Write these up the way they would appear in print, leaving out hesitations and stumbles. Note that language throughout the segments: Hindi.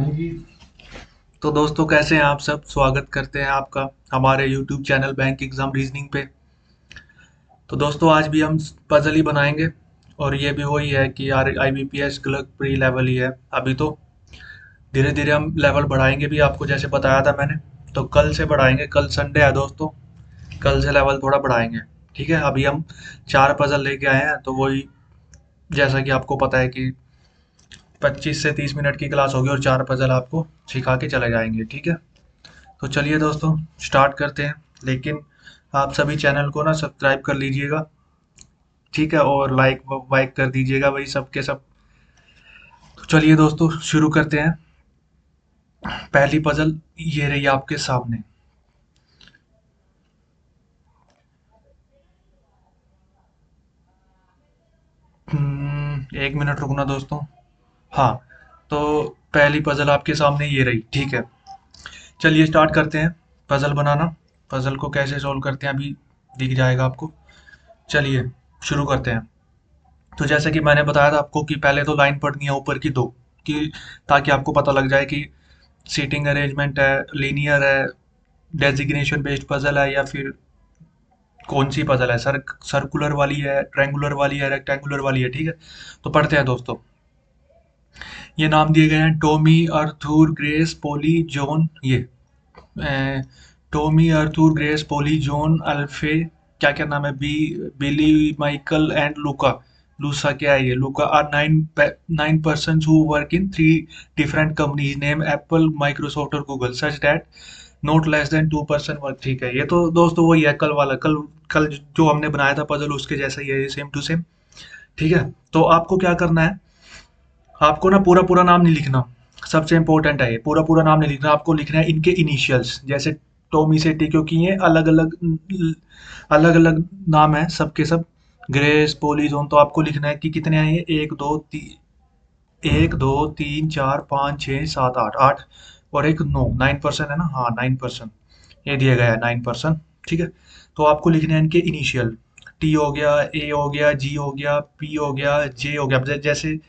तो दोस्तों कैसे हैं आप सब। स्वागत करते हैं आपका हमारे YouTube channel bank exam reasoning पे। तो दोस्तों आज भी हम पजल ही बनाएंगे और ये भी वही है कि यार IBPS क्लर्क प्री लेवल ही है अभी। तो धीरे धीरे हम लेवल बढ़ाएंगे भी, आपको जैसे बताया था मैंने। तो कल से बढ़ाएंगे, कल संडे है दोस्तों, कल से लेवल थोड़ा बढ़ाएंगे। ठीक है, अभी हम 4 पजल लेके आए हैं, तो वही जैसा कि आपको पता है कि 25 से 30 मिनट की क्लास होगी और 4 पजल आपको सिखा के चले जाएंगे। ठीक है, तो चलिए दोस्तों स्टार्ट करते हैं। लेकिन आप सभी चैनल को ना सब्सक्राइब कर लीजिएगा, ठीक है, और लाइक वाइक कर दीजिएगा, वही सब के सब। तो चलिए दोस्तों शुरू करते हैं। पहली पजल ये रही आपके सामने। 1 मिनट रुकना दोस्तों। हाँ, तो पहली पजल आपके सामने ये रही। ठीक है, चलिए स्टार्ट करते हैं पजल बनाना। पजल को कैसे सॉल्व करते हैं अभी दिख जाएगा आपको। चलिए शुरू करते हैं। तो जैसे कि मैंने बताया था आपको कि पहले तो लाइन पढ़नी है ऊपर की दो, कि ताकि आपको पता लग जाए कि सीटिंग अरेंजमेंट है, लीनियर है, डेजिग्नेशन बेस्ड पजल है, या फिर कौन सी पजल है, सर्कुलर वाली है, ट्रायंगुलर वाली है, रेक्टेंगुलर वाली है। ठीक है, तो पढ़ते हैं दोस्तों। ये नाम दिए गए हैं टॉमी, अर्थूर, ग्रेस, पोली, जॉन। ये टॉमी, अर्थूर, ग्रेस, पोली, जॉन, अल्फे, क्या क्या नाम है, बिली, माइकल एंड लूका। लूसा क्या है, ये लूका are nine person who work in 3 different companies name Apple, Microsoft और Google, such that not less than 2% work. ठीक है, ये तो दोस्तों वही है कल वाला, कल कल जो हमने बनाया था पजल उसके जैसा ही है, सेम टू सेम। ठीक है, तो आपको क्या करना है, आपको ना पूरा पूरा नाम नहीं लिखना। सबसे इंपॉर्टेंट है ये, पूरा पूरा नाम नहीं लिखना, आपको लिखना है इनके इनिशियल्स। जैसे टॉमी से टी, क्योंकि ये अलग अलग अलग अलग नाम है सबके सब। ग्रेस, पोलीजोन, तो आपको लिखना है कि कितने हैं ये, 1 2 3 4 5 6 7 8 8, और एक 9% है ना, हाँ 9%, ये दिया गया है 9%। ठीक है, तो आपको लिखने हैं इनके इनिशियल। टी हो गया, ए हो गया, जी हो गया, पी हो गया, जे हो गया। जैसे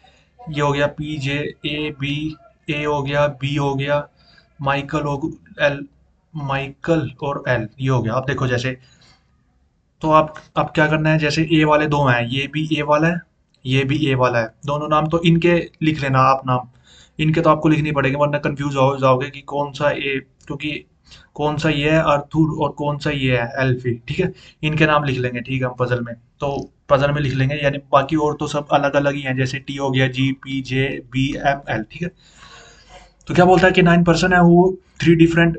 ये हो गया पी जे, ए बी, ए हो गया, बी हो गया, माइकल हो, एल, माइकल और एल, ये हो गया। अब देखो जैसे, तो आप अब क्या करना है, जैसे ए वाले दो हैं, ये भी ए वाला है, ये भी ए वाला है, दोनों नाम तो इनके लिख लेना आप नाम। इनके तो आपको लिखनी पड़ेगी वरना कंफ्यूज हो जाओगे कि कौन सा ए, क्योंकि कौन सा ये है अर्थुर और कौन सा ये है एल्फी। ठीक है, इनके नाम लिख लेंगे, ठीक है, हम पजल में तो पजल में लिख लेंगे, यानी बाकी और तो सब अलग अलग ही हैं, जैसे टी हो गया, जी, पी, जे, बी, एम, एल। ठीक है, तो क्या बोलता है कि 9% है वो 3 डिफरेंट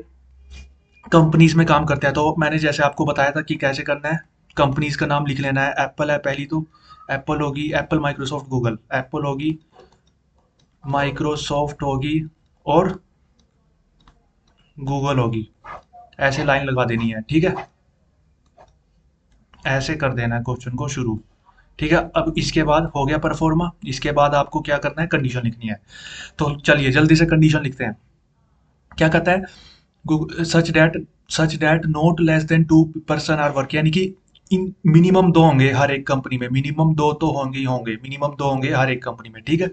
कंपनीज में काम करते हैं। तो मैंने जैसे आपको बताया था कि कैसे करना है, कंपनीज का नाम लिख लेना है। एप्पल है पहली, तो एप्पल होगी, एप्पल, माइक्रोसॉफ्ट, गूगल। एप्पल होगी, माइक्रोसॉफ्ट होगी, और गूगल होगी। ऐसे लाइन लगा देनी है। ठीक है, ऐसे कर देना है क्वेश्चन को शुरू। ठीक है, अब इसके बाद हो गया परफॉर्मा, इसके बाद आपको क्या करना है, कंडीशन लिखनी है। तो चलिए जल्दी से कंडीशन लिखते हैं। क्या कहता है, such that not less than 2% are work, यानी कि इन मिनिमम दो होंगे हर एक कंपनी में, मिनिमम दो तो होंगे ही होंगे, मिनिमम दो होंगे हर एक कंपनी में। ठीक है,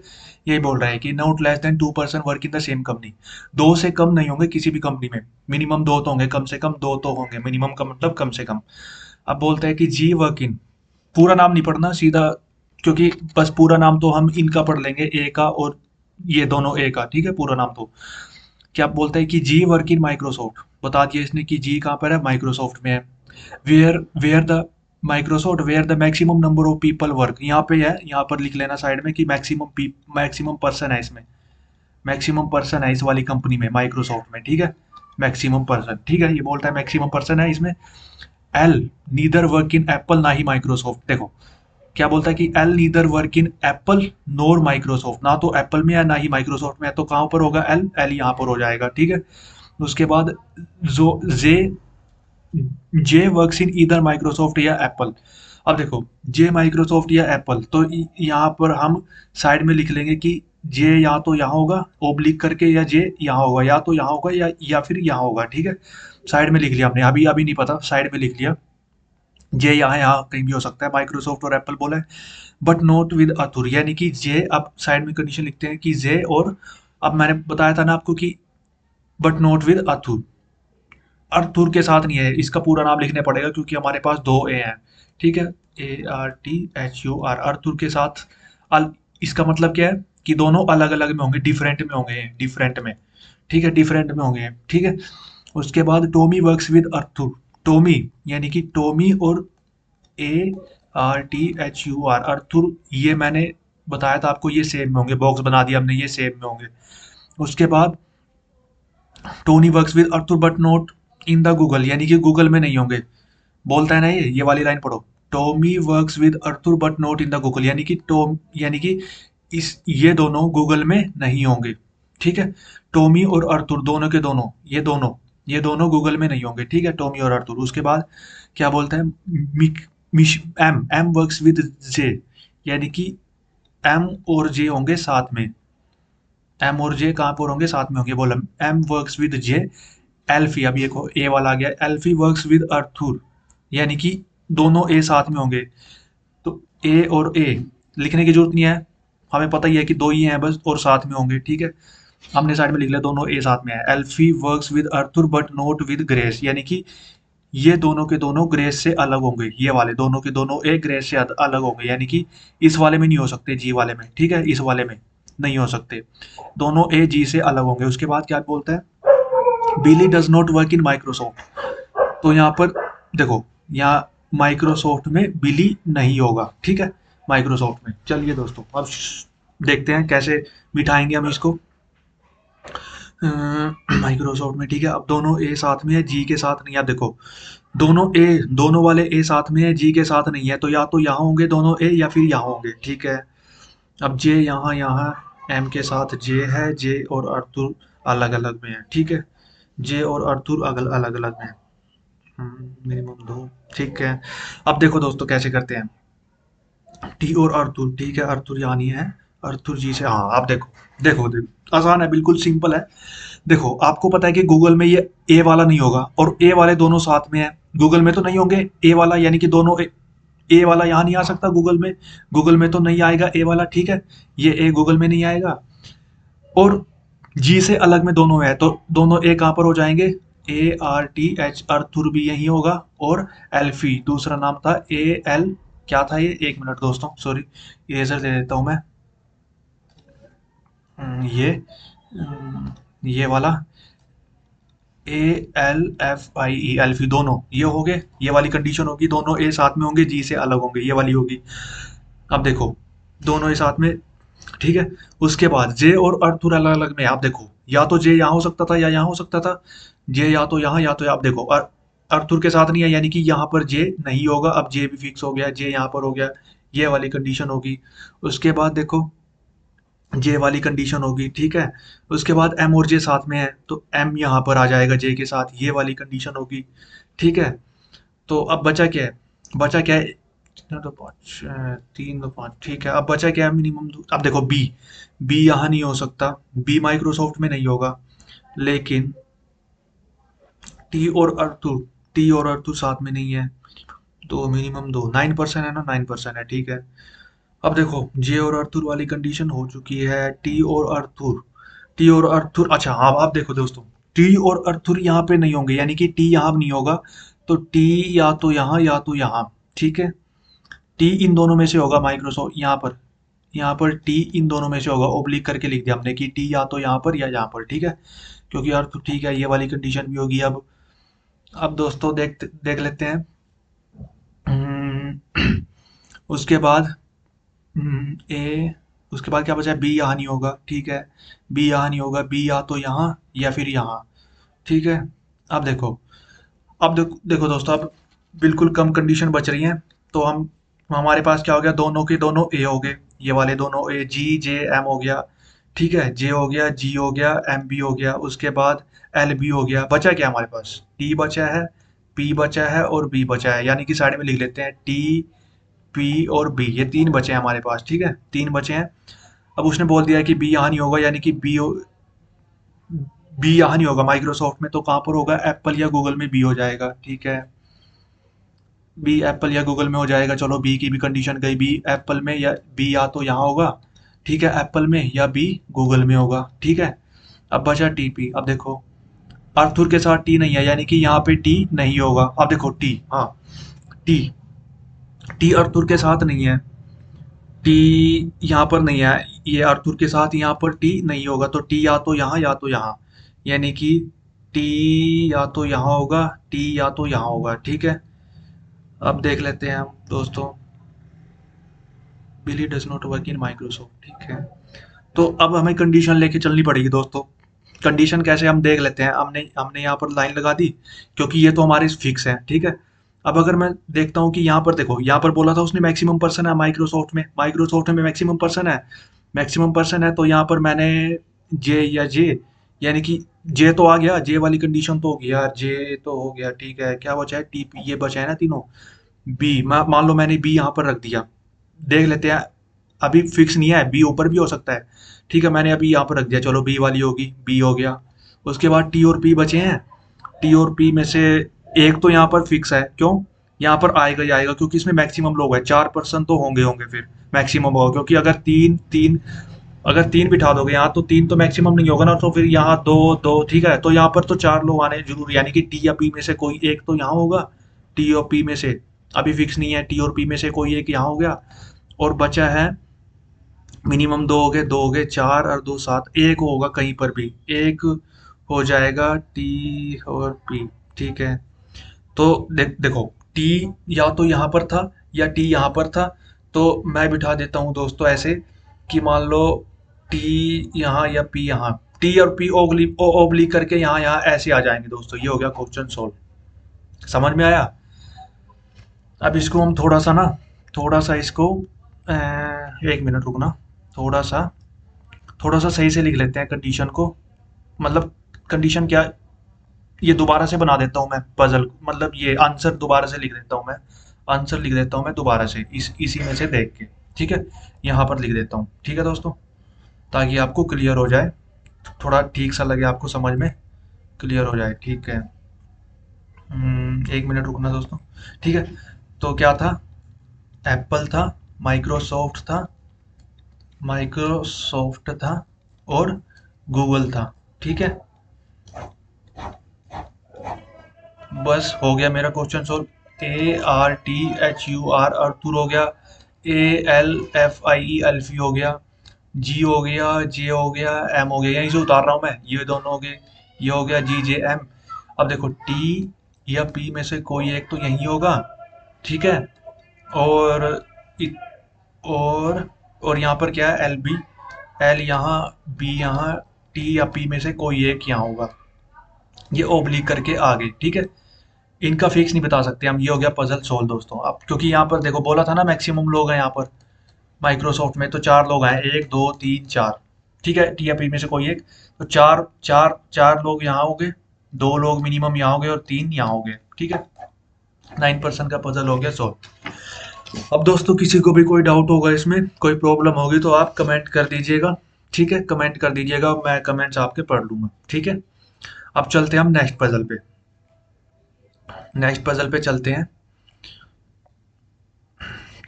यही बोल रहा है कि not less than 2% work in the same company. दो से कम नहीं होंगे किसी भी कंपनी में, मिनिमम दो तो होंगे, कम से कम दो तो होंगे, मिनिमम का मतलब कम से कम। अब बोलता है कि जी वर्क इन, पूरा नाम नहीं पढ़ना सीधा, क्योंकि बस पूरा नाम तो हम इनका पढ़ लेंगे, ए का और ये दोनों ए का। ठीक है, पूरा नाम तो क्या बोलता है कि जी वर्क इन माइक्रोसॉफ्ट, बता दिया इसने कि जी कहाँ पर है, माइक्रोसॉफ्ट में है। Where where the Microsoft where the maximum number of people work, यहाँ पे है, यहाँ पर लिख लेना साइड में कि मैक्सिमम पर्सन है इसमें, मैक्सिमम पर्सन है इस वाली कंपनी में, माइक्रोसॉफ्ट में। ठीक है, मैक्सिमम पर्सन, ठीक है, ये बोलता है मैक्सिमम पर्सन है इसमें। L neither work in Apple, ना ही माइक्रोसॉफ्ट। देखो क्या बोलता है कि L neither work in Apple NOR Microsoft, ना तो एप्पल में है ना ही माइक्रोसॉफ्ट में है, तो कहाँ पर होगा, एल, एल यहाँ पर हो जाएगा। ठीक है, उसके बाद जो जे, जे वर्क्स इन ईदर माइक्रोसॉफ्ट या एप्पल। अब देखो जे माइक्रोसॉफ्ट या एप्पल, तो यहाँ पर हम साइड में लिख लेंगे कि जे या तो यहाँ होगा ओब्लिक करके, या जे यहाँ होगा, या तो यहाँ होगा या फिर यहाँ होगा। ठीक है, साइड में लिख लिया हमने, अभी अभी नहीं पता, साइड में लिख लिया। जे यहाँ यहाँ कहीं भी हो सकता है, माइक्रोसॉफ्ट और एप्पल बोला है, बट नॉट विद अथुर, यानी कि जे, अब साइड में कंडीशन लिखते हैं कि जे और अब मैंने बताया था ना आपको कि बट नॉट विद अर्थुर, अर्थुर के साथ नहीं है, इसका पूरा नाम लिखने पड़ेगा क्योंकि हमारे पास दो ए हैं, ठीक है। ARTHUR, अर्थुर के साथ इसका मतलब क्या है कि दोनों अलग अलग में होंगे, डिफरेंट में होंगे, डिफरेंट में, ठीक है, डिफरेंट में होंगे, ठीक है। उसके बाद टॉमी वर्क्स विद अर्थुर, टॉमी यानी कि टॉमी और ARTHUR, अर्थुर, ये मैंने बताया था आपको, ये सेम में होंगे, बॉक्स बना दिया हमने, ये सेम में होंगे। उसके बाद Tony works with Arthur but not in the Google, यानी कि गूगल में नहीं होंगे, बोलता है ना, ये वाली लाइन पढ़ो, Tommy works with Arthur but not in the Google, यानी कि टॉम, यानी कि इस ये दोनों गूगल में नहीं होंगे, ठीक है। टॉमी और अर्थुर दोनों के दोनों, ये दोनों गूगल में नहीं होंगे, ठीक है, टॉमी और अर्थुर। उसके बाद क्या बोलता है, Mick Mish M M works with J, यानी कि एम और जे होंगे साथ में, एम और जे कहाँ पर होंगे, साथ में होंगे, बोला एम वर्क्स विद जे एल्फी, अब ये को ए वाला आ गया, एल्फी वर्क्स विद अर्थुर, यानी कि दोनों ए साथ में होंगे। तो ए और ए लिखने की जरूरत नहीं है, हमें पता ही है कि दो ही हैं बस और साथ में होंगे, ठीक है। हमने साइड में लिख लिया दोनों ए साथ में है। Alfie works with Arthur but not with Grace, यानी कि ये दोनों के दोनों ग्रेस से अलग होंगे, ये वाले दोनों के दोनों ए ग्रेस से अलग होंगे, यानी कि इस वाले में नहीं हो सकते, जी वाले में, ठीक है, इस वाले में नहीं हो सकते, दोनों ए जी से अलग होंगे। उसके बाद क्या बोलता है, Billy does not work in Microsoft, तो यहाँ पर देखो, यहाँ माइक्रोसॉफ्ट में बिली नहीं होगा, ठीक है, माइक्रोसॉफ्ट में। चलिए दोस्तों, अब देखते हैं कैसे बिठाएंगे हम इसको माइक्रोसॉफ्ट में, ठीक है। अब दोनों ए साथ में है, जी के साथ नहीं है, अब देखो, दोनों वाले ए साथ में है, जी के साथ नहीं है, तो यहाँ होंगे दोनों ए या फिर यहाँ होंगे, ठीक है। अब जे यहाँ एम के साथ जे है, जे और अर्थुर अलग अलग में है, ठीक है, जे और अर्थुर अलग अलग में है, मिनिमम दो, ठीक है। अब देखो दोस्तों कैसे करते हैं, टी और अर्थुर, ठीक है, अर्थुर यहाँ नहीं है, अर्थुर जी से, हाँ, आप देखो, देखो आसान है, बिल्कुल सिंपल है। देखो आपको पता है कि गूगल में ये ए वाला नहीं होगा और ए वाले दोनों साथ में है, गूगल में तो नहीं होंगे ए वाला, यानी कि दोनों ए वाला यहाँ नहीं आ सकता, गूगल में तो नहीं आएगा ए वाला, ठीक है, ये ए गूगल में नहीं आएगा। और जी से अलग में दोनों है, तो दोनों ए कहाँ पर हो जाएंगे, ARTH, अर्थुर भी यही होगा, और एल्फी दूसरा नाम था, AL, क्या था ये, एक मिनट दोस्तों, सॉरी, इरेजर दे देता हूँ मैं, ये वाला ALFIE, एल्फी, दोनों ये हो गए, ये वाली कंडीशन होगी, दोनों ए साथ में होंगे, जी से अलग होंगे, ये वाली होगी। अब देखो, दोनों ए साथ में, ठीक है। उसके बाद जे और अर्थुर अलग अलग में, आप देखो, या तो जे यहाँ हो सकता था या यहाँ हो सकता था, जे या तो यहाँ या तो आप देखो, अर्थुर के साथ नहीं है, यानी कि यहाँ पर जे नहीं होगा, अब जे भी फिक्स हो गया, जे यहाँ पर हो गया, ये वाली कंडीशन होगी। उसके बाद देखो, जे वाली कंडीशन होगी, ठीक है। उसके बाद एम और जे साथ में है, तो एम यहाँ पर आ जाएगा जे के साथ, ये वाली कंडीशन होगी, ठीक है। तो अब बचा क्या है, बचा क्या है, कितना, तो पाँच, तीन तो पाँच, ठीक है। अब बचा क्या है, मिनिमम, अब देखो बी, बी यहाँ नहीं हो सकता, बी माइक्रोसॉफ्ट में नहीं होगा, लेकिन टी और अर्थुर साथ में नहीं है, तो मिनिमम दो, 9% है ना, 9% है, ठीक है। अब देखो, जे और अर्थुर वाली कंडीशन हो चुकी है, टी और अर्थुर, अच्छा हाँ, आप देखो दोस्तों, टी और अर्थुर यहाँ पे नहीं होंगे, यानी कि टी यहाँ नहीं होगा, तो टी या तो यहाँ या तो यहाँ, ठीक है, टी इन दोनों में से होगा, माइक्रोसॉफ्ट यहाँ पर टी इन दोनों में से होगा, ओब्लिक करके लिख दिया हमने कि टी या तो यहाँ पर या यहाँ पर, ठीक है, क्योंकि अर्थ, ठीक है, ये वाली कंडीशन भी होगी। अब दोस्तों देख देख लेते हैं, उसके बाद ए, उसके बाद क्या बचा, बी यहाँ नहीं होगा, ठीक है, बी यहाँ नहीं होगा, बी या तो यहाँ या फिर यहाँ, ठीक है। अब देखो, अब देखो दोस्तों, अब बिल्कुल कम कंडीशन बच रही हैं, तो हमारे पास क्या हो गया, दोनों के दोनों ए हो गए, ये वाले दोनों ए, जी जे एम हो गया, ठीक है, जे हो गया, जी हो गया, एम बी हो गया, उसके बाद एल बी हो गया, बचा क्या हमारे पास, टी बचा है, पी बचा है और बी बचा है, यानी कि साइड में लिख लेते हैं, टी पी और बी, ये तीन बचे हैं हमारे पास, ठीक है, तीन बचे हैं। अब उसने बोल दिया है कि बी यहाँ नहीं होगा, यानी कि बी यहाँ नहीं होगा माइक्रोसॉफ्ट में, तो कहाँ पर होगा, एप्पल या गूगल में बी हो जाएगा, ठीक है, बी एप्पल या गूगल में हो जाएगा। चलो बी की भी कंडीशन गई, बी एप्पल में, या बी या तो यहाँ होगा ठीक है, एप्पल में या बी गूगल में होगा। ठीक है, अब बचा टीपी। अब देखो अर्थुर के साथ टी नहीं है, यानी कि यहाँ पे टी नहीं होगा। अब देखो टी, हाँ टी, टी अर्थुर के साथ नहीं है, टी यहाँ पर नहीं है, ये अर्थुर के साथ यहाँ पर टी नहीं होगा, तो टी या तो यहाँ या तो यहाँ, यानी कि टी या तो यहाँ होगा, टी या तो यहाँ होगा। ठीक है, अब देख लेते हैं हम दोस्तों, Billy does not work in Microsoft. ठीक है, तो अब हमें कंडीशन लेके चलनी पड़ेगी दोस्तों। कंडीशन कैसे हम देख लेते हैं, हमने हमने यहाँ पर लाइन लगा दी, क्योंकि ये तो हमारे फिक्स है। ठीक है, अब अगर मैं देखता हूँ कि यहाँ पर देखो, यहाँ पर बोला था उसने मैक्सिमम पर्सन है माइक्रोसॉफ्ट में, माइक्रोसॉफ्ट में मैक्सिमम पर्सन है, मैक्सिमम पर्सन है, तो यहाँ पर मैंने जे या जे, यानी कि जे तो आ गया, जे वाली कंडीशन तो हो गया, जे तो हो गया। ठीक है, क्या बचा है, टी पी, ये बचा है ना तीनों। बी, मान लो मैंने बी यहाँ पर रख दिया, देख लेते हैं, अभी फिक्स नहीं है, बी ऊपर भी हो सकता है। ठीक है, मैंने अभी यहाँ पर रख दिया, चलो बी वाली होगी, बी हो गया। उसके बाद टी और पी बचे हैं, टी और पी में से एक तो यहाँ पर फिक्स है, क्यों, यहाँ पर आएगा ही आएगा, क्योंकि इसमें मैक्सिमम लोग हैं, 4% तो होंगे होंगे फिर, मैक्सिमम होगा, क्योंकि अगर तीन तीन, अगर तीन बिठा दोगे यहाँ, तो तीन तो मैक्सिमम नहीं होगा ना, तो फिर यहाँ दो दो। ठीक है, तो यहाँ पर तो चार लोग आने जरूर, यानी कि टी या पी में से कोई एक तो यहाँ होगा, टी और पी में से, अभी फिक्स नहीं है, टी और पी में से कोई एक यहाँ हो गया, और बचा है मिनिमम दो हो गए, दो हो गए, चार और दो सात, एक होगा कहीं पर भी, एक हो जाएगा टी और पी। ठीक है, तो देखो टी या तो यहाँ पर था या टी यहाँ पर था, तो मैं बिठा देता हूँ दोस्तों ऐसे कि मान लो टी यहाँ या पी यहाँ, टी और पी ओब्लिक करके यहाँ यहाँ ऐसे आ जाएंगे दोस्तों। ये हो गया क्वेश्चन सोल्व, समझ में आया। अब इसको हम थोड़ा सा ना, थोड़ा सा इसको एक मिनट रुकना, थोड़ा सा, थोड़ा सा सही से लिख लेते हैं कंडीशन को, मतलब कंडीशन क्या, ये दोबारा से बना देता हूँ मैं पजल, मतलब ये आंसर दोबारा से लिख देता हूँ मैं, आंसर लिख देता हूँ मैं दोबारा से इसी में से देख के। ठीक है, यहाँ पर लिख देता हूँ। ठीक है दोस्तों, ताकि आपको क्लियर हो जाए, थोड़ा ठीक सा लगे आपको समझ में, क्लियर हो जाए। ठीक है, एक मिनट रुकना दोस्तों। ठीक है, तो क्या था, एप्पल था, माइक्रोसॉफ्ट था, माइक्रोसॉफ्ट था और गूगल था। ठीक है, बस हो गया मेरा question solve. A R T H U R Arthur हो गया, ए एल एफ आई ई एल्फी हो गया, जी हो गया, जे हो गया, एम हो गया, यहीं से उतार रहा हूँ मैं, ये दोनों हो गए, ये हो गया जी जे एम। अब देखो टी या पी में से कोई एक तो यही होगा। ठीक है, और इ- और और यहाँ पर क्या है, एल बी, एल यहाँ, बी यहाँ, टी या पी में से कोई एक यहाँ होगा, ये ओब्लिक करके आ गए। ठीक है, इनका फिक्स नहीं बता सकते हम। ये हो गया पजल सोल्व दोस्तों। अब क्योंकि यहाँ पर देखो बोला था ना मैक्सिमम लोग हैं यहाँ पर, माइक्रोसॉफ्ट में तो चार लोग हैं, एक दो तीन चार। ठीक है, टीएपी में से कोई एक, तो चार चार चार लोग यहाँ हो गए, दो लोग मिनिमम यहाँ हो गए और तीन यहाँ हो गए। ठीक है, 9% का पजल हो गया सॉल्व। अब दोस्तों किसी को भी कोई डाउट होगा, इसमें कोई प्रॉब्लम होगी तो आप कमेंट कर दीजिएगा। ठीक है, कमेंट कर दीजिएगा, मैं कमेंट्स आपके पढ़ लूंगा। ठीक है, अब चलते हैं हम नेक्स्ट पजल पे, नेक्स्ट पजल पे चलते हैं।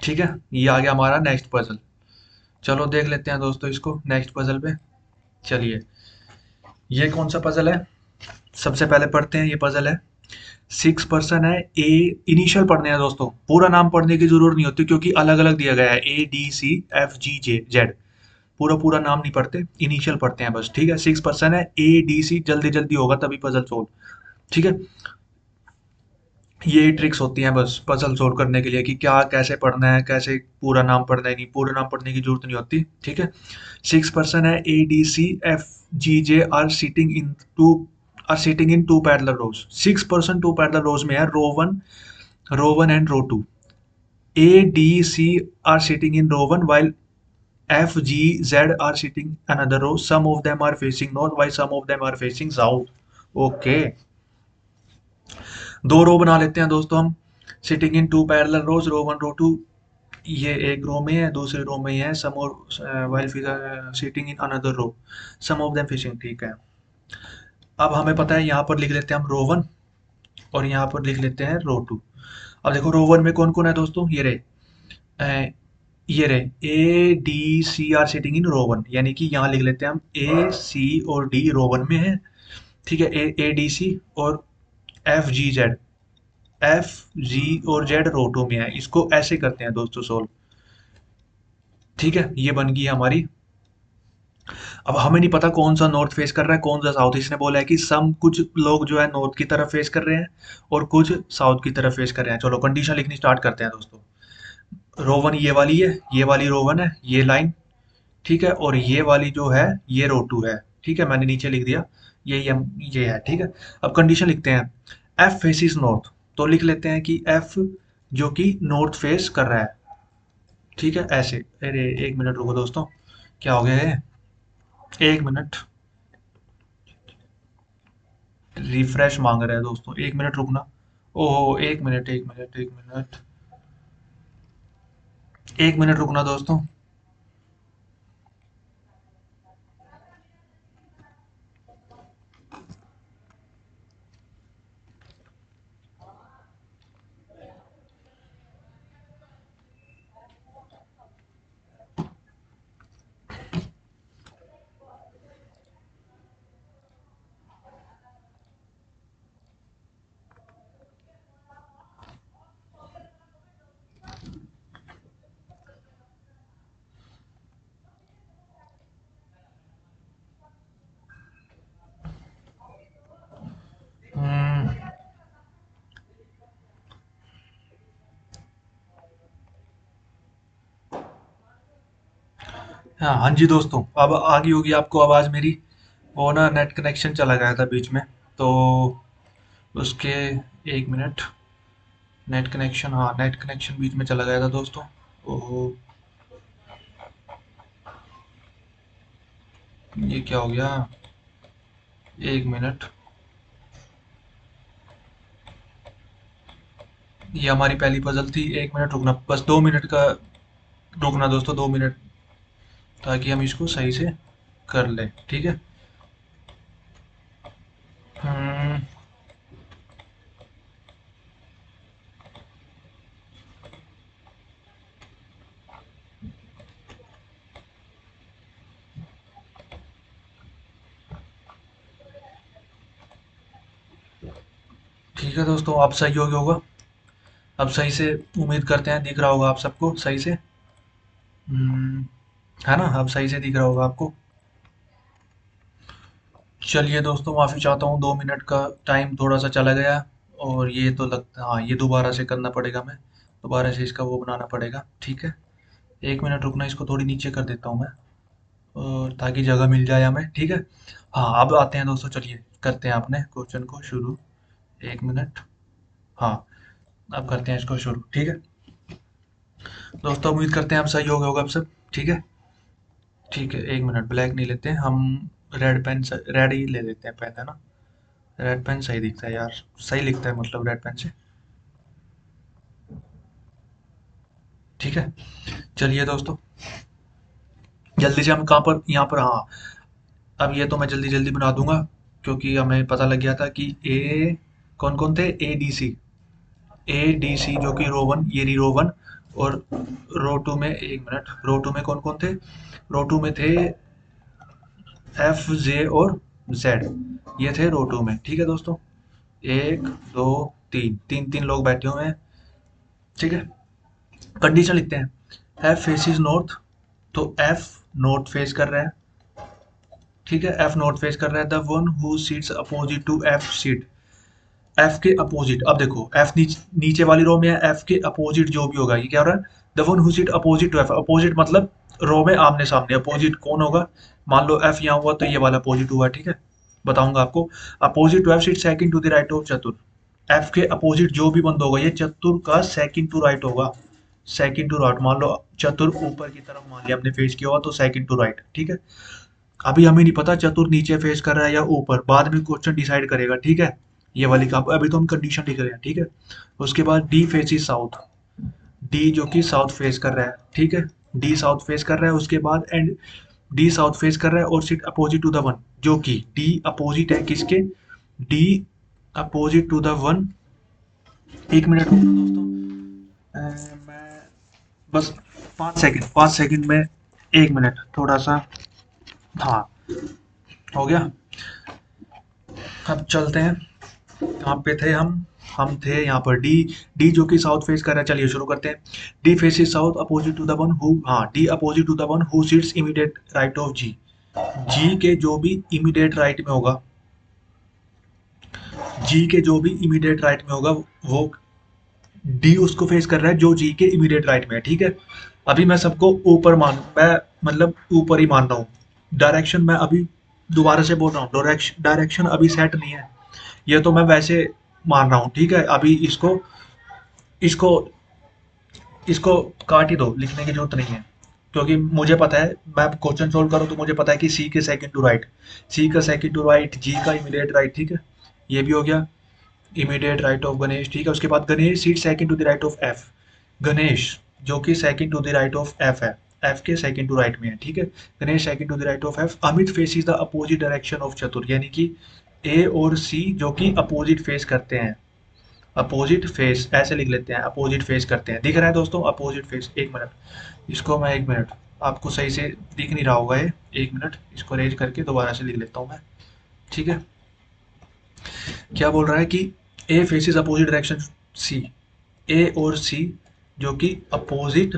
ठीक है, ये आ गया हमारा नेक्स्ट पजल। चलो देख लेते हैं दोस्तों इसको, नेक्स्ट पजल पे चलिए। ये कौन सा पजल है, सबसे पहले पढ़ते हैं। ये पजल है, 6% है, ए, इनिशियल पढ़ने हैं दोस्तों, पूरा नाम पढ़ने की जरूरत नहीं होती, क्योंकि अलग अलग दिया गया है, A D C F G J Z, पूरा पूरा नाम नहीं पढ़ते, इनिशियल पढ़ते हैं बस। ठीक है, 6% है, ए डी सी, जल्दी जल्दी होगा तभी पजल सोल्व। ठीक है, ये ट्रिक्स होती हैं बस पजल सोल्व करने के लिए, कि क्या कैसे पढ़ना है, कैसे पूरा नाम पढ़ना है, नहीं पूरा नाम पढ़ने की जरूरत नहीं होती। ठीक है, 6% है, A D C F G J are sitting in two parallel rows, 6% two parallel rows में है, row one and row two. A D C are sitting in row one, while F G Z are sitting another row, some of them are facing north while some of them are facing south। ओके, दो रो बना लेते हैं दोस्तों हम, sitting in two parallel rows, row one row two, ये एक रो में है, दूसरे रो में ही है, सम और while figure sitting in another row, some of them fishing. ठीक है, अब हमें पता है, यहाँ पर लिख लेते हैं हम रो वन और यहाँ पर लिख लेते हैं रो टू। अब देखो रो वन में कौन कौन है दोस्तों, ये रहे, ये रहे A D C are sitting in row one, यानी कि यहाँ लिख लेते हैं हम ए सी और डी रो वन में है। ठीक है, ए डी सी और F G Z, F G और जेड रो टू में है। इसको ऐसे करते हैं दोस्तों सोल्व। ठीक है, ये बन गई हमारी। अब हमें नहीं पता कौन सा नॉर्थ फेस कर रहा है कौन सा साउथ। इसने बोला है कि सम कुछ लोग जो है नॉर्थ की तरफ फेस कर रहे हैं और कुछ साउथ की तरफ फेस कर रहे हैं। चलो कंडीशन लिखनी स्टार्ट करते हैं दोस्तों। रो वन ये वाली है, ये वाली रो वन है, ये लाइन। ठीक है, और ये वाली जो है ये रो टू है। ठीक है, मैंने नीचे लिख दिया, ये है। ठीक है, अब कंडीशन लिखते हैं। एफ फेसिस नॉर्थ, तो लिख लेते हैं कि एफ जो कि नॉर्थ फेस कर रहा है। ठीक है, ऐसे। अरे एक मिनट रुको दोस्तों, क्या हो गया है, एक मिनट, रिफ्रेश मांग रहा है दोस्तों, एक मिनट रुकना। ओहो, एक मिनट, एक मिनट, एक मिनट, एक मिनट रुकना दोस्तों। हम्म, हाँ हाँ जी दोस्तों, अब आ गई होगी आपको आवाज़ मेरी। वो ना नेट कनेक्शन चला गया था बीच में, तो उसके, एक मिनट, नेट कनेक्शन, हाँ नेट कनेक्शन बीच में चला गया था दोस्तों। ओहो, ये क्या हो गया, एक मिनट। ये हमारी पहली पजल थी, एक मिनट रुकना, बस 2 मिनट का रुकना दोस्तों, 2 मिनट, ताकि हम इसको सही से कर लें। ठीक है। हम्म, ठीक है दोस्तों, अब सही हो गया होगा। अब सही से, उम्मीद करते हैं दिख रहा होगा आप सबको सही से। हम्म, है ना, अब सही से दिख रहा होगा आपको। चलिए दोस्तों, माफ़ी चाहता हूँ, 2 मिनट का टाइम थोड़ा सा चला गया। और ये तो लगता, हाँ ये दोबारा से करना पड़ेगा, मैं दोबारा से इसका वो बनाना पड़ेगा। ठीक है, 1 मिनट रुकना, इसको थोड़ी नीचे कर देता हूँ मैं, और ताकि जगह मिल जाए हमें। ठीक है। हाँ, अब आते हैं दोस्तों, चलिए करते हैं अपने क्वेश्चन को शुरू। 1 मिनट। हाँ, अब करते हैं इसको शुरू। ठीक है दोस्तों, उम्मीद करते हैं अब सही हो गया होगा अब सब। ठीक है। ठीक है, 1 मिनट, ब्लैक नहीं लेते हैं हम, रेड पेन, रेड ही ले लेते हैं पेन, है ना। रेड पेन सही दिखता है यार, सही लिखता है मतलब रेड पेन से। ठीक है, चलिए दोस्तों, जल्दी से हम कहाँ पर, यहाँ पर, हाँ। अब ये तो मैं जल्दी जल्दी बना दूंगा, क्योंकि हमें पता लग गया था कि ए कौन कौन थे, ए डी सी, ए डी सी जो कि रो वन, ये रही रो वन। और रो टू में, एक मिनट, रो टू में कौन कौन थे, रो टू में थे एफ जे और जेड, ये थे रो टू में। ठीक है दोस्तों, एक, दो, तीन, तीन तीन लोग बैठे हुए हैं। ठीक है, कंडीशन लिखते हैं। एफ फेसिस नॉर्थ, तो एफ नॉर्थ फेस कर रहा है। ठीक है, एफ नॉर्थ फेस कर रहा है। The one who sits opposite to F seat, F के अपोजिट, अब देखो एफ नीचे वाली रो में है, एफ के अपोजिट जो भी होगा, ये क्या हो रहा है, the one who seat opposite to F, opposite मतलब रो में आमने सामने, अपोजिट कौन होगा, मान लो एफ यहाँ हुआ तो ये वाला अपोजिट हुआ। ठीक है, बताऊंगा आपको। Opposite to F seat second to the right of Chatur, F के अपोजिट जो भी बंद होगा ये चतुर का सेकंड टू राइट होगा। सेकंड टू राइट, मान लो चतुर ऊपर की तरफ मान लिया हमने फेस किया हुआ, तो सेकंड टू राइट। ठीक है, अभी हमें नहीं पता चतुर नीचे फेस कर रहा है या ऊपर, बाद में क्वेश्चन डिसाइड करेगा। ठीक है, ये वाली का अभी तो हम कंडीशन लिख रहे हैं। ठीक है, उसके बाद डी फेसिस साउथ, डी जो कि साउथ फेस कर रहा है। ठीक है, डी साउथ फेस कर रहा है, उसके बाद एंड डी साउथ फेस कर रहा है और sit opposite to the one, जो कि डी अपोजिट है किसके, D opposite to the one. 1 minute रुकना दोस्तों, मैं बस 5 सेकंड में, 1 मिनट थोड़ा सा। हाँ, हो गया। अब चलते हैं, कहाँ पे थे हम थे यहाँ पर डी। डी जो कि साउथ फेस कर रहा है, चलिए शुरू करते हैं। D face is south opposite to the one who, हाँ, D opposite to the one who sits immediate right of G. G के जो भी इमीडिएट राइट में होगा, जी के जो भी इमीडिएट राइट में होगा, वो डी उसको फेस कर रहा है जो जी के इमीडिएट राइट में है, ठीक है। अभी मैं सबको मैं मतलब ऊपर ही मान रहा हूँ। डायरेक्शन मैं अभी दोबारा से बोल रहा हूँ, डायरेक्शन अभी सेट नहीं है, ये तो मैं वैसे मान रहा हूँ, ठीक है। अभी इसको इसको इसको काट ही दो, लिखने की जरूरत नहीं है, क्योंकि मुझे पता है, मैं क्वेश्चन सोल्व करूँ तो मुझे पता है कि सी के सेकंड टू राइट, सी का सेकंड टू राइट, जी का इमीडिएट राइट, ठीक है। ये भी हो गया इमीडिएट राइट ऑफ गणेश, ठीक है। उसके बाद Ganesh seat second to the right of F. Ganesh जो कि second to the right of F है, एफ के सेकंड टू राइट में है, ठीक है। Ganesh second to the right of F. Amit faces the opposite direction of Chatur, यानी कि ए और सी जो कि अपोजिट फेस करते हैं, अपोजिट फेस ऐसे लिख लेते हैं, अपोजिट फेस करते हैं। दिख रहा है दोस्तों, अपोजिट फेस। 1 मिनट, इसको मैं 1 मिनट, आपको सही से दिख नहीं रहा होगा ये। 1 मिनट, इसको रेज करके दोबारा से लिख लेता हूँ मैं, ठीक है। क्या बोल रहा है कि ए फेसिस अपोजिट डायरेक्शन सी, ए और सी जो कि अपोजिट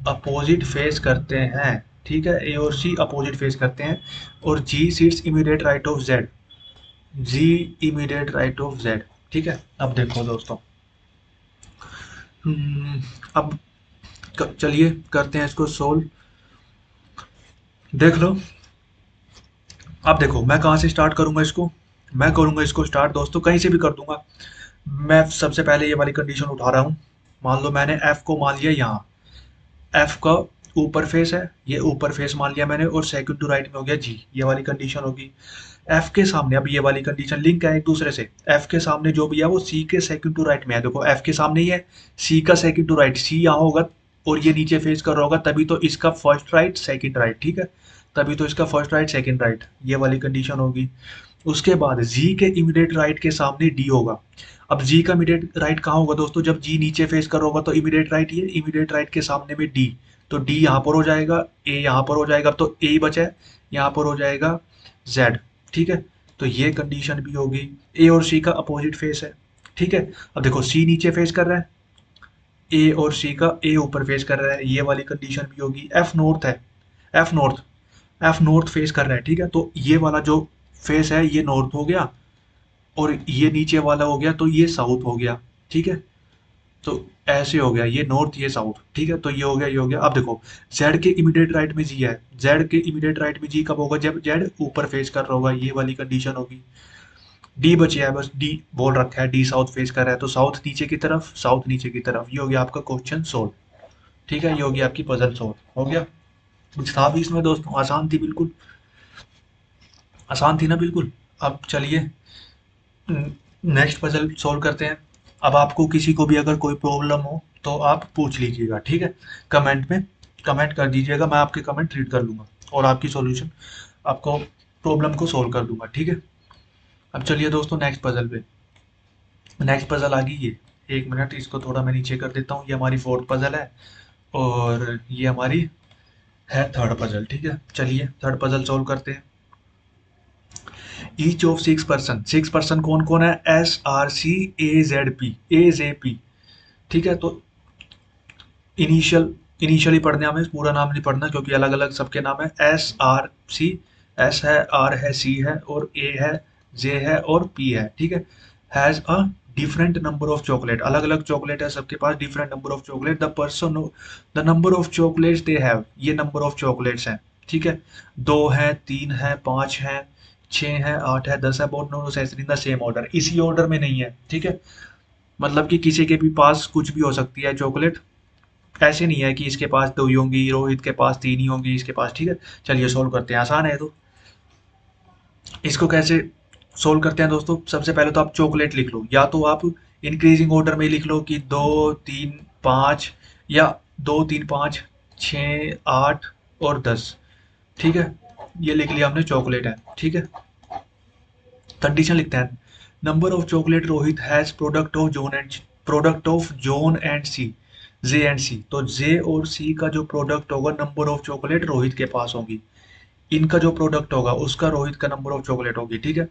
अपोजिट फेस करते हैं, ठीक है। ए और सी अपोजिट फेस करते हैं, और G seats immediate right of Z, G immediate right of Z, ठीक है। अब देखो दोस्तों, अब चलिए करते हैं इसको सोल्व। देख लो, अब देखो मैं कहाँ से स्टार्ट करूंगा इसको। मैं करूंगा इसको स्टार्ट दोस्तों कहीं से भी कर दूंगा। मैं सबसे पहले ये वाली कंडीशन उठा रहा हूँ। मान लो मैंने एफ को मान लिया यहाँ, एफ का ऊपर फेस है, ये ऊपर फेस मान लिया मैंने, और सेकंड टू राइट में हो गया जी, ये वाली कंडीशन होगी। एफ के सामने, अब ये वाली कंडीशन लिंक है एक दूसरे से, एफ के सामने जो भी है वो सी के सेकंड टू राइट में है। देखो एफ के सामने ही है, सी का सेकंड टू राइट, सी यहाँ होगा और ये नीचे फेस कर रहा होगा, तभी तो इसका फर्स्ट राइट सेकंड राइट, ठीक है। तभी तो इसका फर्स्ट राइट सेकंड राइट, ये वाली कंडीशन होगी। उसके बाद जी के इमीडिएट राइट के सामने डी होगा। अब जी का इमीडिएट राइट कहाँ होगा दोस्तों, जब जी नीचे फेस कर रहा होगा तो इमीडिएट राइट, ये इमीडिएट राइट के सामने में डी, तो डी यहाँ पर हो जाएगा, ए यहाँ पर हो जाएगा, अब तो ए ही बचा है, यहाँ पर हो जाएगा जेड, ठीक है। तो ये कंडीशन भी होगी। ए और सी का अपोजिट फेस है, ठीक है। अब देखो सी नीचे फेस कर रहा है, ए और सी का ए ऊपर फेस कर रहा है, ये वाली कंडीशन भी होगी। एफ नॉर्थ है, F north, F north face कर रहा है, ठीक है। तो ये वाला जो फेस है ये नॉर्थ हो गया, और ये नीचे वाला हो गया तो ये साउथ हो गया, ठीक है। तो ऐसे हो गया, ये नॉर्थ ये साउथ, ठीक है। तो ये हो गया, ये हो गया। अब देखो जेड के इमीडिएट राइट में जी है, जेड के इमीडिएट राइट में जी कब होगा, जब जेड ऊपर फेस कर रहा होगा, ये वाली कंडीशन होगी। डी बचे है बस, डी बोल रखा है, डी साउथ फेस कर रहा है, तो साउथ नीचे की तरफ, साउथ नीचे की तरफ। ये हो गया आपका क्वेश्चन सोल्व, ठीक है। ये हो गया आपकी पजल सोल्व, हो गया। कुछ था भी इसमें दोस्तों, आसान थी बिल्कुल, आसान थी ना बिल्कुल। अब चलिए नेक्स्ट पजल सोल्व करते हैं। अब आपको किसी को भी अगर कोई प्रॉब्लम हो तो आप पूछ लीजिएगा, ठीक है। कमेंट में कमेंट कर दीजिएगा, मैं आपके कमेंट रीड कर लूँगा और आपकी सॉल्यूशन, आपको प्रॉब्लम को सोल्व कर दूंगा, ठीक है। अब चलिए दोस्तों नेक्स्ट पजल पे, नेक्स्ट पजल आ गई ये। 1 मिनट, इसको थोड़ा मैं नीचे कर देता हूँ, ये हमारी फोर्थ पजल है और ये हमारी है थर्ड पजल, ठीक है। चलिए थर्ड पजल सोल्व करते हैं। ईच ऑफ 6 पर्सन, 6 पर्सन कौन कौन है, एस आर सी ए जेड पी, ए जे पी, ठीक है। तो इनिशियल, इनिशियली पढ़ने हमें पूरा नाम नहीं पढ़ना, क्योंकि अलग अलग सबके नाम है। एस आर सी, एस है, आर है, सी है, और ए है, जे है, और पी है, ठीक है। Has a different number of chocolate, अलग अलग चॉकलेट है सबके पास, different number of chocolate. The person, the number of chocolates they have, ये नंबर ऑफ चॉकलेट्स हैं, ठीक है। 2 है, 3 है, 5 है, 6 है, 8 है, 10 है, boat no in the same order, इसी ऑर्डर में नहीं है, ठीक है। मतलब कि किसी के भी पास कुछ भी हो सकती है चॉकलेट, ऐसे नहीं है कि इसके पास 2 ही होंगी, रोहित के पास 3 ही होंगी, इसके पास, ठीक है। चलिए सोल्व करते हैं, आसान है। तो इसको कैसे सोल्व करते हैं दोस्तों, सबसे पहले तो आप चॉकलेट लिख लो, या तो आप इंक्रीजिंग ऑर्डर में लिख लो कि 2 3 5, या 2 3 5 6 8 और 10, ठीक है। ये लिख लिया हमने, चॉकलेट है, ठीक है। कंडीशन लिखते हैं, number of chocolate Rohit has, product of John and C, J and C, तो जे और सी का जो प्रोडक्ट होगा, नंबर ऑफ चॉकलेट रोहित के पास होगी। इनका जो प्रोडक्ट होगा उसका रोहित का नंबर ऑफ चॉकलेट होगी, ठीक है।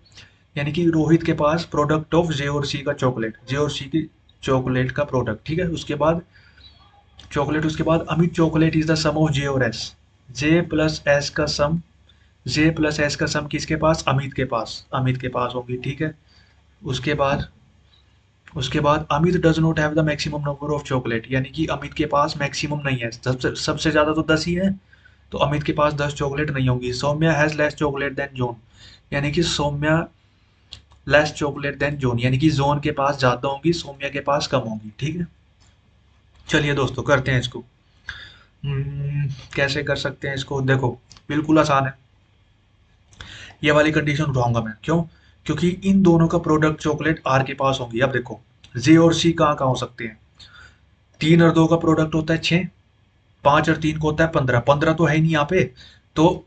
यानी कि रोहित के पास प्रोडक्ट ऑफ जे और सी का चॉकलेट, जे और सी की चॉकलेट का प्रोडक्ट, ठीक है। उसके बाद चॉकलेट, उसके बाद Amit chocolate is the sum of J और एस, जे प्लस एस का सम, जे प्लस एस का सम किसके पास, अमित के पास, अमित के पास होगी, ठीक है। उसके बाद, उसके बाद Amit does not have the maximum number of chocolate, यानी कि अमित के पास मैक्सिमम नहीं है, सबसे सबसे ज्यादा तो 10 ही है, तो अमित के पास 10 चॉकलेट नहीं होंगी। Saumya has less chocolate than John, यानी कि Saumya less chocolate than John, यानी कि जॉन के पास ज्यादा होंगी, सौम्या के पास कम होंगी, ठीक है। चलिए दोस्तों करते हैं इसको। कैसे कर सकते हैं इसको, देखो बिल्कुल आसान है। ये वाली कंडीशन उठाऊंगा मैं, क्यों? क्योंकि इन दोनों का प्रोडक्ट चॉकलेट आर के पास होंगी। अब देखो जे और सी कहाँ कहाँ हो सकते हैं, 3 और 2 का प्रोडक्ट होता है 6, 5 और 3 को होता है 15, 15 तो है ही नहीं यहाँ पे, तो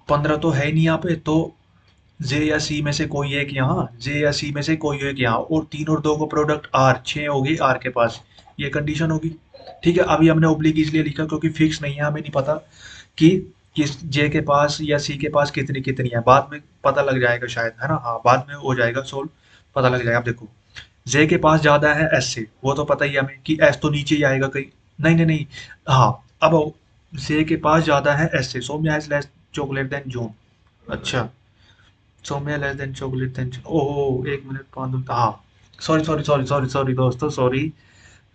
15 तो है ही नहीं यहाँ पे, तो जे या सी में से कोई एक यहाँ, जे या सी में से कोई एक यहाँ, और 3 और 2 को प्रोडक्ट आर, 6 होगी आर के पास, ये कंडीशन होगी, ठीक है। अभी हमने ओब्लिक इसलिए लिखा क्योंकि फिक्स नहीं है, हमें नहीं पता कि किस जे के पास या सी के पास कितनी कितनी है, बाद में पता लग जाएगा शायद, है ना, हाँ बाद में हो जाएगा सोल्व, पता लग जाएगा। अब देखो जे के पास ज्यादा है एस से, वो तो पता ही है हमें कि एस तो नीचे ही आएगा कहीं, नहीं नहीं नहीं, हाँ अब जे के पास ज्यादा है एस से, Saumya has less chocolate than June, अच्छा, Saumya less than chocolate than, ओहो एक मिनट, 5 हाँ, sorry sorry sorry sorry sorry दोस्तों, सॉरी,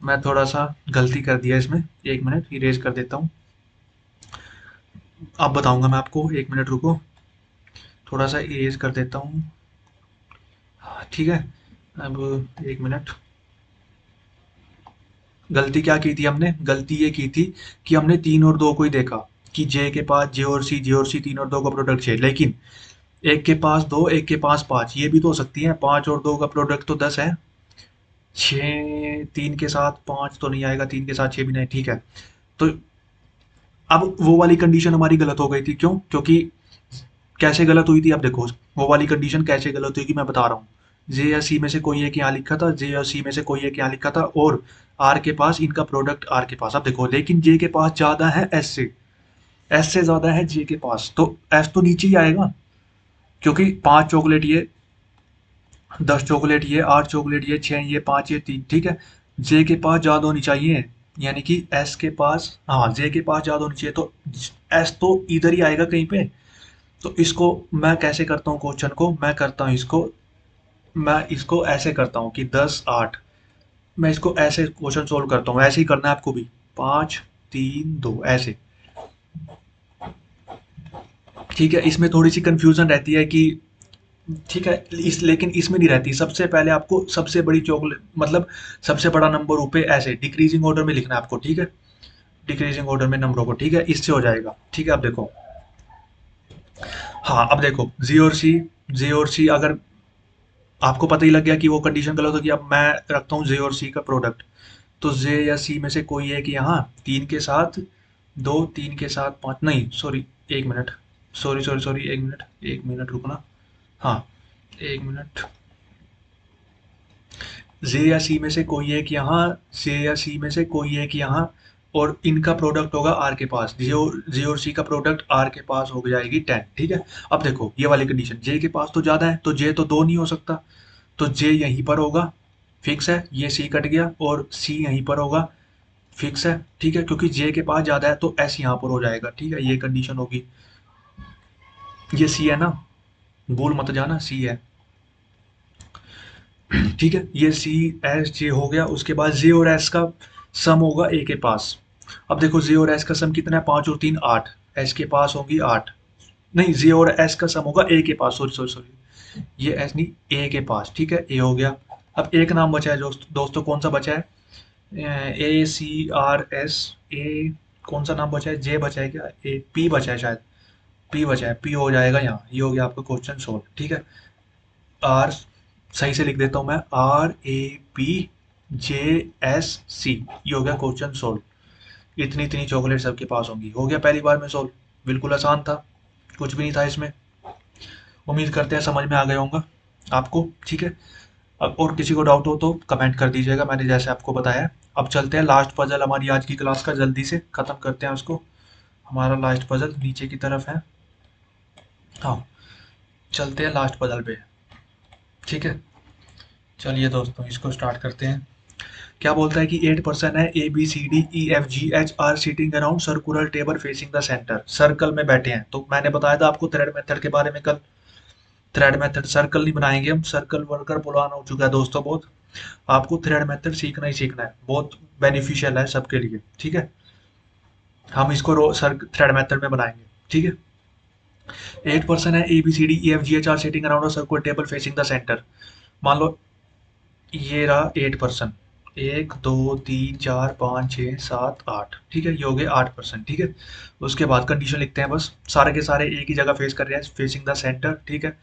मैं थोड़ा सा गलती कर दिया इसमें, एक मिनट इरेज कर देता हूँ, अब बताऊंगा मैं आपको, एक मिनट रुको, थोड़ा सा इरेज कर देता हूँ, ठीक है। अब एक मिनट, गलती क्या की थी हमने, गलती ये की थी कि हमने 3 और 2 को ही देखा, कि जे के पास जे और सी, जे और सी 3 और 2 का प्रोडक्ट है, लेकिन एक के पास 2, एक के पास 5, ये भी तो हो सकती है, 5 और 2 का प्रोडक्ट तो 10 है, 6 3 के साथ 5 तो नहीं आएगा, 3 के साथ 6 भी नहीं, ठीक है। तो अब वो वाली कंडीशन हमारी गलत हो गई थी, क्यों? क्योंकि कैसे गलत हुई थी, अब देखो वो वाली कंडीशन कैसे गलत हुई कि मैं बता रहा हूँ। जे या सी में से कोई एक यहाँ लिखा था, जे या सी में से कोई एक यहाँ लिखा था, और आर के पास, इनका प्रोडक्ट आर के पास, अब देखो लेकिन जे के पास ज्यादा है एस से, एस से ज्यादा है जे के पास, तो एस तो नीचे ही आएगा, क्योंकि 5 चॉकलेट ये, 10 चॉकलेट ये, 8 चॉकलेट ये, 6 ये, 5 ये, 3, ठीक है। जे के पास ज्यादा होनी चाहिए, यानी कि एस के पास, हाँ जे के पास ज्यादा होनी चाहिए, तो एस तो इधर ही आएगा कहीं पे। तो इसको मैं कैसे करता हूँ, क्वेश्चन को मैं करता हूँ इसको, मैं इसको ऐसे करता हूँ कि 10 8, मैं इसको ऐसे क्वेश्चन सोल्व करता हूँ, ऐसे ही करना है आपको भी, 5 3 2 ऐसे, ठीक है। इसमें थोड़ी सी कंफ्यूजन रहती है कि, ठीक है, इस लेकिन इसमें नहीं रहती, सबसे पहले आपको सबसे बड़ी चॉकलेट, मतलब सबसे बड़ा नंबर ऊपर ऐसे डिक्रीजिंग ऑर्डर में लिखना है आपको, ठीक है, डिक्रीजिंग ऑर्डर में नंबरों को, ठीक है, इससे हो जाएगा, ठीक है। अब देखो, हाँ अब देखो जी और सी, जे और सी अगर आपको पता ही लग गया कि वो कंडीशन गलत होगी, अब मैं रखता हूँ जे और सी का प्रोडक्ट, तो जे या सी में से कोई एक यहाँ, 3 के साथ 2, 3 के साथ 5, नहीं सॉरी, एक मिनट, सॉरी सॉरी सॉरी, एक मिनट, एक मिनट रुकना, हाँ एक मिनट, जे या सी में से कोई एक यहाँ, जे या सी में से कोई एक यहाँ, और इनका प्रोडक्ट होगा आर के पास, जे और सी का प्रोडक्ट आर के पास हो जाएगी 10, ठीक है। अब देखो ये वाली कंडीशन, जे के पास तो ज्यादा है, तो जे तो 2 नहीं हो सकता, तो जे यहीं पर होगा, फिक्स है, ये सी कट गया, और सी यहीं पर होगा, फिक्स है, ठीक है, क्योंकि जे के पास ज्यादा है तो एस यहाँ पर हो जाएगा, ठीक है, ये कंडीशन होगी, ये सी है ना, भूल मत जाना सी है, ठीक है, ये सी एस जे हो गया। उसके बाद जे और एस का सम होगा ए के पास, अब देखो जे और एस का सम कितना है, 5 और 3 8, एस के पास होगी 8, नहीं जे और एस का सम होगा ए के पास, सॉरी सॉरी सॉरी, ये एस नहीं, ए के पास, ठीक है, ए हो गया। अब एक नाम बचा है दोस्तों, कौन सा बचा है, ए सी आर एस, ए कौन सा नाम बचा है, जे बचा है क्या, ए पी बचा है शायद, पी बचा है, पी हो जाएगा यहाँ, ये हो गया आपका क्वेश्चन सोल्व, ठीक है। आर, सही से लिख देता हूँ मैं, R A P J S C, ये हो गया क्वेश्चन सोल्व, इतनी इतनी चॉकलेट सबके पास होंगी, हो गया पहली बार में सोल्व, बिल्कुल आसान था, कुछ भी नहीं था इसमें। उम्मीद करते हैं समझ में आ गया होगा आपको, ठीक है। अब और किसी को डाउट हो तो कमेंट कर दीजिएगा, मैंने जैसे आपको बताया। अब चलते हैं लास्ट पजल हमारी आज की क्लास का, जल्दी से ख़त्म करते हैं उसको। हमारा लास्ट पजल नीचे की तरफ है। हाँ, चलते हैं लास्ट पजल पे। ठीक है, चलिए दोस्तों इसको स्टार्ट करते हैं। क्या बोलता है कि 8 पर्सन है, A B C D E F G H are sitting around circular table facing the centre. Circle में बैठे हैं, तो मैंने बताया था आपको थ्रेड मेथड के बारे में कल। थ्रेड मेथड सर्कल नहीं बनाएंगे हम, सर्कल वर्कर पुराना हो चुका है दोस्तों बहुत। आपको थ्रेड मेथड सीखना ही सीखना है, बहुत बेनिफिशियल है सबके लिए। ठीक है, हम इसको सर थ्रेड मेथड में बनाएंगे। ठीक है, 8 पर्सन है, A B C D E F G H are sitting around a circular table facing the centre. मान लो ये रहा 8 पर्सन, 1 2 3 4 5 6 7 8। ठीक है, ये हो गए 8 पर्सन। ठीक है, उसके बाद कंडीशन लिखते हैं बस। सारे के सारे एक ही जगह फेस कर रहे हैं, फेसिंग द सेंटर। ठीक है,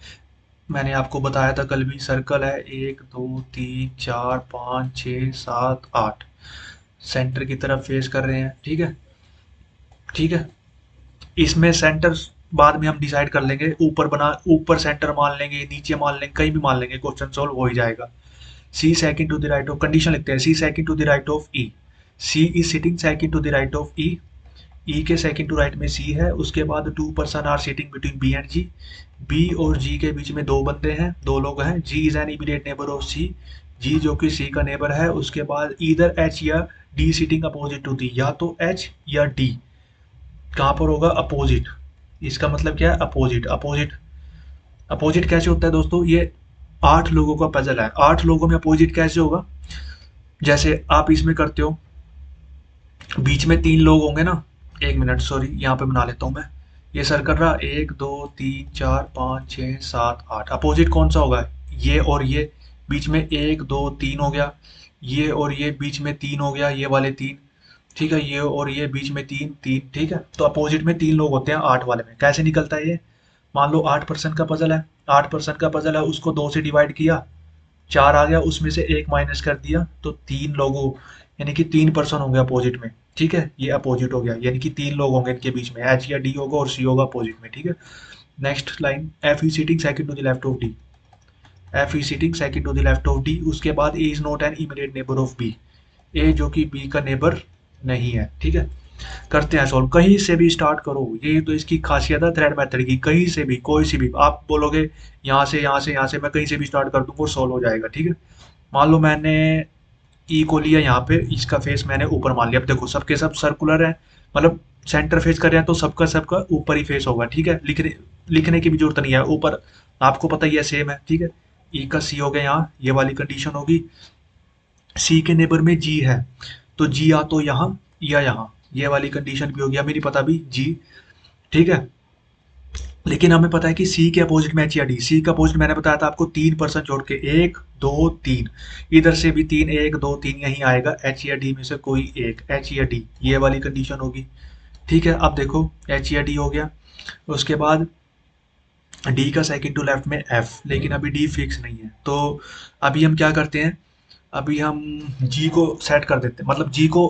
मैंने आपको बताया था कल भी, सर्कल है 1 2 3 4 5 6 7 8, सेंटर की तरफ फेस कर रहे हैं। ठीक है, ठीक है, इसमें सेंटर बाद में हम डिसाइड कर लेंगे, ऊपर बना, ऊपर सेंटर मान लेंगे, नीचे मान लेंगे, कहीं भी मान लेंगे, क्वेश्चन सॉल्व हो ही जाएगा। C second to the right of, condition लिखते हैं, C second to the right of E, C is sitting second to the right of E, E के सेकंड टू राइट में सी है। उसके बाद 2 person are sitting between B and G, B और जी के बीच में दो बंदे हैं, दो लोग हैं। G is an immediate neighbour of C, G जो कि सी का नेबर है। उसके बाद इधर एच या D sitting opposite to D, या तो एच या डी कहाँ पर होगा, अपोजिट। इसका मतलब क्या है, अपोजिट। अपोजिट, अपोजिट कैसे होता है दोस्तों, ये 8 लोगों का पजल है, 8 लोगों में अपोजिट कैसे होगा। जैसे आप इसमें करते हो, बीच में 3 लोग होंगे ना, 1 मिनट सॉरी, यहाँ पे बना लेता हूँ मैं। ये सर्कल रहा 1 2 3 4 5 6 7 8, अपोजिट कौन सा होगा, ये और ये। बीच में 1 2 3 हो गया, ये और ये बीच में 3 हो गया, ये वाले 3। ठीक है, ये और ये बीच में 3 3। ठीक है, तो अपोजिट में 3 लोग होते हैं 8 वाले में। कैसे निकलता है ये, मान लो 8 पर्सन का पजल है, 8 पर्सन का पजल है, उसको 2 से डिवाइड किया, 4 आ गया, उसमें से 1 माइनस कर दिया, तो 3 लोगों, यानी कि 3 पर्सन होंगे अपोजिट में। ठीक है, ये अपोजिट हो गया, यानी कि 3 लोग होंगे इनके बीच में, एच या डी होगा और सी होगा अपोजिट में। ठीक है, next line, F is sitting second to the left of D, F is sitting second to the left of D. उसके बाद A is not an immediate neighbour of B, A जो कि बी का नेबर नहीं है। ठीक है, करते हैं सॉल्व, कहीं से भी स्टार्ट करो, ये तो इसकी खासियत है थ्रेड मेथड की, कहीं से भी, कोई सी भी आप बोलोगे, यहाँ से यहाँ से यहाँ से, मैं कहीं से भी स्टार्ट कर दूंगा, सॉल्व हो जाएगा। ठीक है, मान लो मैंने ई को लिया यहाँ पे, इसका फेस मैंने ऊपर मान लिया। अब देखो सबके सब सर्कुलर है, मतलब सेंटर फेस कर रहे हैं, तो सबका सबका ऊपर ही फेस होगा। ठीक है, लिखने लिखने की भी जरूरत नहीं है, ऊपर आपको पता ही है, सेम है। ठीक है, ई का सी हो गया यहाँ, ये वाली कंडीशन होगी। सी के नेबर में जी है, तो जी या तो यहाँ या यहाँ, ये वाली कंडीशन भी होगी, हमें नहीं पता भी जी। ठीक है, लेकिन हमें पता है कि सी के अपोजिट में एच या डी, सी का अपोजिट मैंने बताया था आपको 3 पर्सन जोड़ के, 1 2 3, इधर से भी 3, 1 2 3 यहीं आएगा, एच या डी में से कोई एक, एच या डी, ये वाली कंडीशन होगी। ठीक है, अब देखो एच या डी हो गया, उसके बाद डी का सेकंड टू लेफ्ट में एफ, लेकिन अभी डी फिक्स नहीं है, तो अभी हम क्या करते हैं, अभी हम जी को सेट कर देते हैं, मतलब जी को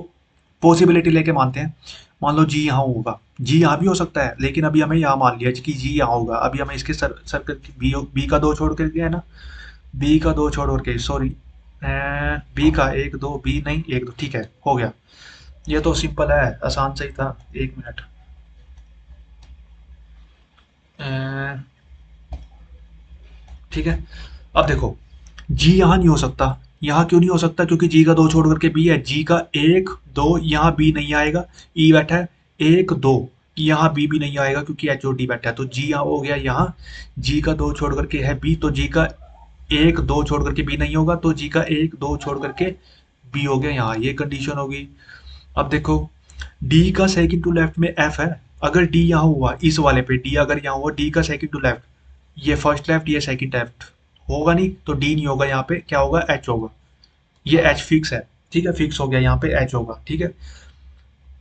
पॉसिबिलिटी लेके मानते हैं। मान लो जी यहाँ होगा, जी यहाँ भी हो सकता है, लेकिन अभी हमें यहाँ मान लिया कि जी यहाँ होगा। अभी हमें इसके सर्कल बी, बी का 2 छोड़ करके है ना, बी का 2 छोड़ करके, सॉरी, बी का 1 2, बी नहीं 1 2, ठीक है, हो गया। ये तो सिंपल है, आसान सही था। 1 मिनट, ठीक है, अब देखो जी यहाँ नहीं हो सकता, यहाँ क्यों नहीं हो सकता, क्योंकि जी का 2 छोड़ करके बी है, जी का 1 2, यहाँ बी नहीं आएगा, ई बैठा है, 1 2, यहाँ बी भी नहीं आएगा क्योंकि एच ओ डी बैठा है, तो जी यहाँ हो गया, यहाँ जी का 2 छोड़ करके है बी, तो जी का 1 2 छोड़ करके बी नहीं होगा, तो जी का 1 2 छोड़ करके बी हो गया यहाँ, ये कंडीशन होगी। अब देखो डी का सेकंड टू लेफ्ट में एफ है, अगर डी यहाँ हुआ, इस वाले पे डी अगर यहाँ हुआ, डी का सेकंड टू लेफ्ट, ये फर्स्ट लेफ्ट ये सेकंड लेफ्ट होगा नहीं, तो डी नहीं होगा, यहाँ पे क्या होगा, एच होगा, ये एच फिक्स है। ठीक है, फिक्स हो गया, यहाँ पे एच होगा। ठीक है,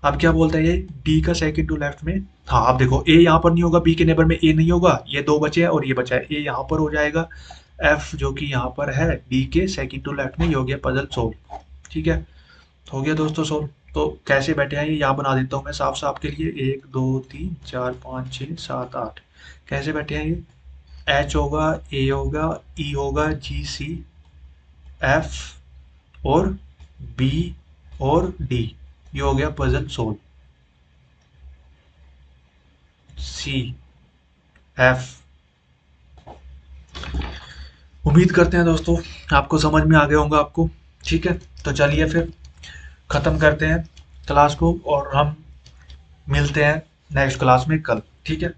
अब क्या बोलता है ये, डी का सेकंड टू लेफ्ट में, हाँ अब देखो ए यहाँ पर नहीं होगा, बी के नेबर में ए नहीं होगा, ये 2 बचे हैं और ये बचा है, ए यहाँ पर हो जाएगा, एफ जो कि यहाँ पर है डी के सेकंड टू लेफ्ट में, ये हो गया पजल सोल्व। ठीक है, हो गया दोस्तों सोल्व। तो कैसे बैठे हैं ये यहाँ बना देता हूँ मैं साफ साफ के लिए, 1 2 3 4 5 6 7 8, कैसे बैठे हैं ये, एच होगा, ए होगा, ई होगा, जी सी, एफ और बी और डी, ये हो गया पजल सोल्व। C F. उम्मीद करते हैं दोस्तों आपको समझ में आ गया होगा आपको। ठीक है, तो चलिए फिर ख़त्म करते हैं क्लास को और हम मिलते हैं नेक्स्ट क्लास में कल। ठीक है,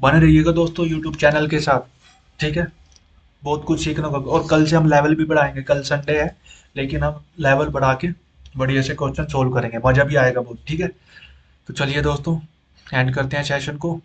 बने रहिएगा दोस्तों यूट्यूब चैनल के साथ। ठीक है, बहुत कुछ सीखने को, और कल से हम लेवल भी बढ़ाएंगे। कल संडे है लेकिन हम लेवल बढ़ा के बढ़िया से क्वेश्चन सोल्व करेंगे, मज़ा भी आएगा बहुत। ठीक है, तो चलिए दोस्तों एंड करते हैं सेशन को।